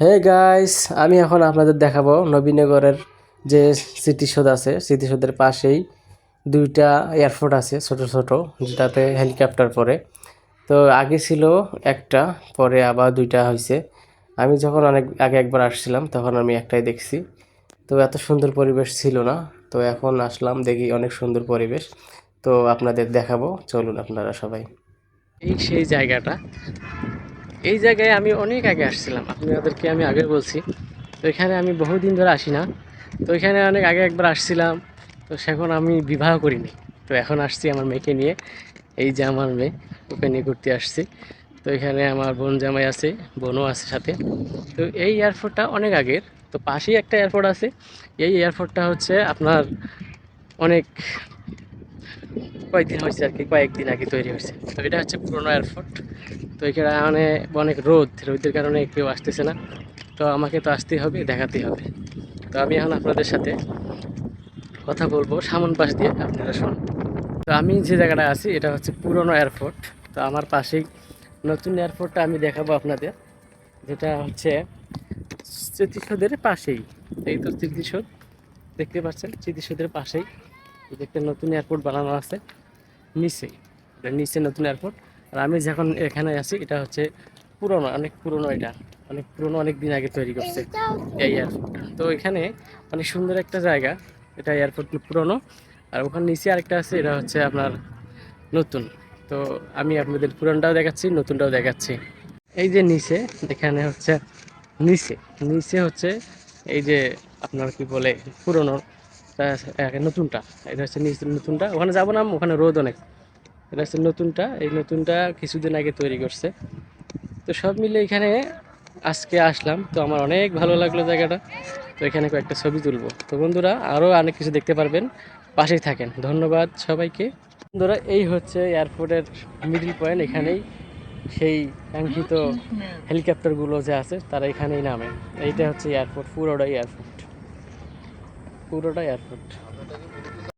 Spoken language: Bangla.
হে গাইস, আমি এখন আপনাদের দেখাবো নবীনগরের যে স্মৃতিসৌধ আছে। স্মৃতিসৌধের পাশেই দুইটা এয়ারপোর্ট আছে ছোট ছোট, যেটাতে হেলিকপ্টার পড়ে। তো আগে ছিল একটা, পরে আবার দুইটা হয়েছে। আমি যখন অনেক আগে একবার আসছিলাম তখন আমি একটাই দেখছি। তো এত সুন্দর পরিবেশ ছিল না। তো এখন আসলাম, দেখি অনেক সুন্দর পরিবেশ। তো আপনাদের দেখাবো, চলুন আপনারা সবাই। এই সেই জায়গাটা, এই জায়গায় আমি অনেক আগে আসছিলাম, আপনাদেরকে আমি আগে বলছি। তো এখানে আমি বহুদিন ধরে আসি না। তো এখানে অনেক আগে একবার আসছিলাম। তো সেখন আমি বিবাহ করিনি। তো এখন আসছি আমার মেয়েকে নিয়ে। এই যে আমার মেয়ে, ওকে নিয়ে ঘুরতে আসছি। তো এখানে আমার বোন জামাই আছে, বোনও আছে সাথে। তো এই এয়ারপোর্টটা অনেক আগের। তো পাশেই একটা এয়ারপোর্ট আছে। এই এয়ারপোর্টটা হচ্ছে আপনার অনেক কয়েকদিন হয়েছে আর কি, কয়েকদিন আগে তৈরি হয়েছে। তো এটা হচ্ছে পুরোনো এয়ারপোর্ট। তো এখানে অনেক রোদের কারণে কেউ আসতেছে না। তো আমাকে তো আসতেই হবে, দেখাতেই হবে। তো আমি এখন আপনাদের সাথে কথা বলবো সামন পাশ দিয়ে, আপনারা শুনুন। তো আমি যে জায়গাটা আছি এটা হচ্ছে পুরনো এয়ারপোর্ট। তো আমার পাশেই নতুন এয়ারপোর্টটা আমি দেখাবো আপনাদের, যেটা হচ্ছে স্মৃতিসৌধের পাশেই। এই তো স্মৃতিসৌধ দেখতে পাচ্ছেন, স্মৃতিসৌধের পাশেই একটা নতুন এয়ারপোর্ট বানানো আছে নিচে। এটা নিচে নতুন এয়ারপোর্ট। আর আমি যখন এখানে আছি এটা হচ্ছে পুরনো, অনেক পুরনো। এটা অনেক পুরনো, অনেক দিন আগে তৈরি করছে এই এয়ারপোর্টটা। তো এখানে অনেক সুন্দর একটা জায়গা। এটা এয়ারপোর্ট পুরনো। আর ওখানে নিচে আরেকটা আছে, এটা হচ্ছে আপনার নতুন। তো আমি আপনাদের পুরনোটাও দেখাচ্ছি, নতুনটাও দেখাচ্ছি। এই যে নিচে, এখানে হচ্ছে নিচে নিচে হচ্ছে এই যে আপনার কি বলে পুরনো, নতুনটা। এটা হচ্ছে নিচে নতুনটা, ওখানে যাবো না, ওখানে রোদ অনেক। এটা হচ্ছে নতুনটা, এই নতুনটা কিছুদিন আগে তৈরি করছে। তো সব মিলে এখানে আজকে আসলাম, তো আমার অনেক ভালো লাগলো জায়গাটা। তো এখানে কয়েকটা ছবি তুলবো। তো বন্ধুরা, আরও অনেক কিছু দেখতে পারবেন, পাশেই থাকেন। ধন্যবাদ সবাইকে। বন্ধুরা, এই হচ্ছে এয়ারপোর্টের মিডল পয়েন্ট। এখানেই সেই কাঙ্ক্ষিত হেলিকপ্টারগুলো যে আছে তারা এখানেই নামে। এইটা হচ্ছে এয়ারপোর্ট, পুরোটা এয়ারপোর্ট।